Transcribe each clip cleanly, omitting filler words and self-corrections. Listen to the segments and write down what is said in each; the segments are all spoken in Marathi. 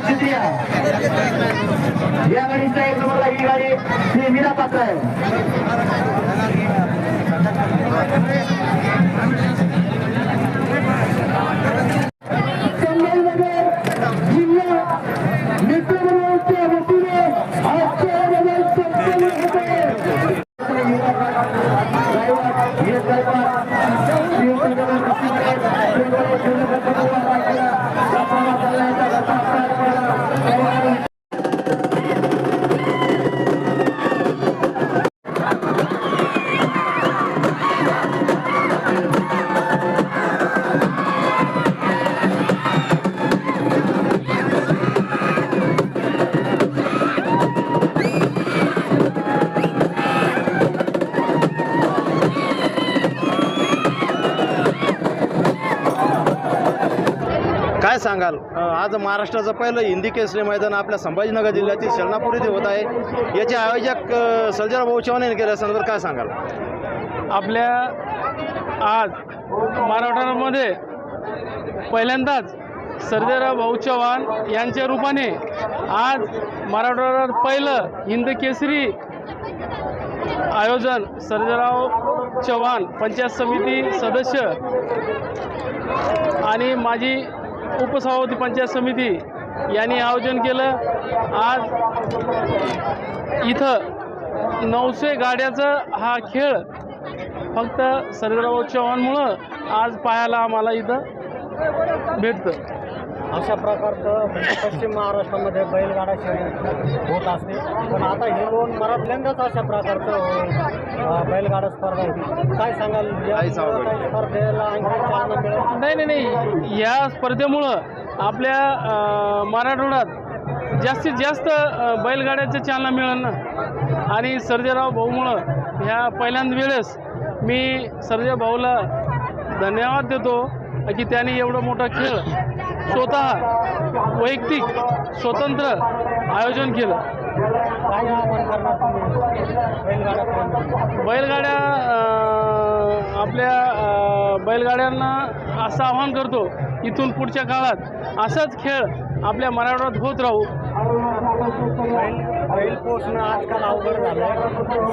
लक्ष द्या। या गाडीचा एक नंबरला ही गाडी श्री मीरा पात्र आहे। काय सांगाल आज महाराष्ट्राचं पहिलं हिंदी केसरी मैदान आपल्या संभाजीनगर जिल्ह्यातील शरणापूर येथे होत आहे। याचे आयोजक सर्जेराव भाऊ चव्हाण यांनी केल्या संदर्भात काय सांगाल? आपल्या आज मराठवाड्यामध्ये पहिल्यांदाच सर्जेराव भाऊ चव्हाण यांच्या रूपाने आज मराठवाड्यात पहिलं हिंद केसरी आयोजन सर्जेराव चव्हाण पंचायत समिती सदस्य आणि माजी उपसभापती पंचायत समिती यांनी आयोजन केलं। आज इथं 900 गाड्याचा हा खेळ फक्त सर्जेराव चव्हाणमुळं आज पाहायला आम्हाला इथं भेटतं। अशा प्रकारचं पश्चिम महाराष्ट्रामध्ये बैलगाडा शर्यत होत असते, पण आता हे दोन पहिल्यांदाच अशा प्रकारचं बैलगाडा स्पर्धा होती। काय सांगाल या स्पर्धेला आणखी चालना मिळेल? नाही, या स्पर्धेमुळं आपल्या मराठवाड्यात जास्तीत जास्त बैलगाड्याचं चालना मिळेल ना। आणि सर्जेराव भाऊमुळं ह्या पहिल्यांदा वेळेस मी सर्जेराव भाऊला धन्यवाद देतो की त्यांनी एवढा मोठा खेळ स्वतः वैयक्तिक स्वतंत्र आयोजन केलं। बैलगाड्या आपल्या बैलगाड्यांना असं आवाहन करतो इथून पुढच्या काळात असाच खेळ आपल्या मराठवाड्यात होत राहू। बैल पोसणं आजकाल अवघड झालं,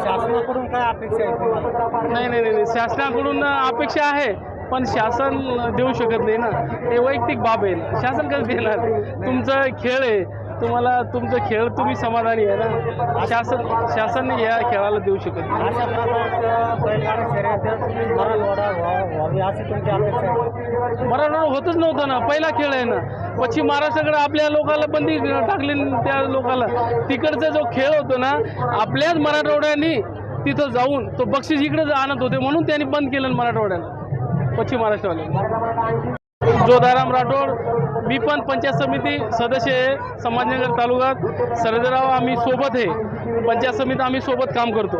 शासनाकडून काय अपेक्षा आहे तुम्हाला? नाही, शासनाकडून अपेक्षा आहे पण शासन देऊ शकत नाही ना, हे वैयक्तिक बाब आहे। शासन कसं देणार? तुमचा खेळ आहे, तुम्हाला तुमचा खेळ तुम्ही समाधानी आहे ना। शासन या खेळाला देऊ शकत नाही। अशा प्रकारचं बैलगाडा शर्यत मराठवाडा व्हावी अशी तुमची अपेक्षा आहे? मराठवाडा होतच नव्हतं ना, पहिला खेळ आहे ना। पश्चिम महाराष्ट्राकडे आपल्या लोकांना बंदी टाकली, त्या लोकांना तिकडचा जो खेळ होतो ना आपल्याच मराठवाड्याने तिथं जाऊन तो बक्षीस इकडे आणत होते म्हणून त्यांनी बंद केलं मराठवाड्याला पश्चिम महाराष्ट्राला। जोधाराम राठोड, मी पण पंचायत समिती सदस्य आहे संभाजीनगर तालुक्यात। सर्जेराव आम्ही सोबत आहे, पंचायत समिती आम्ही सोबत काम करतो।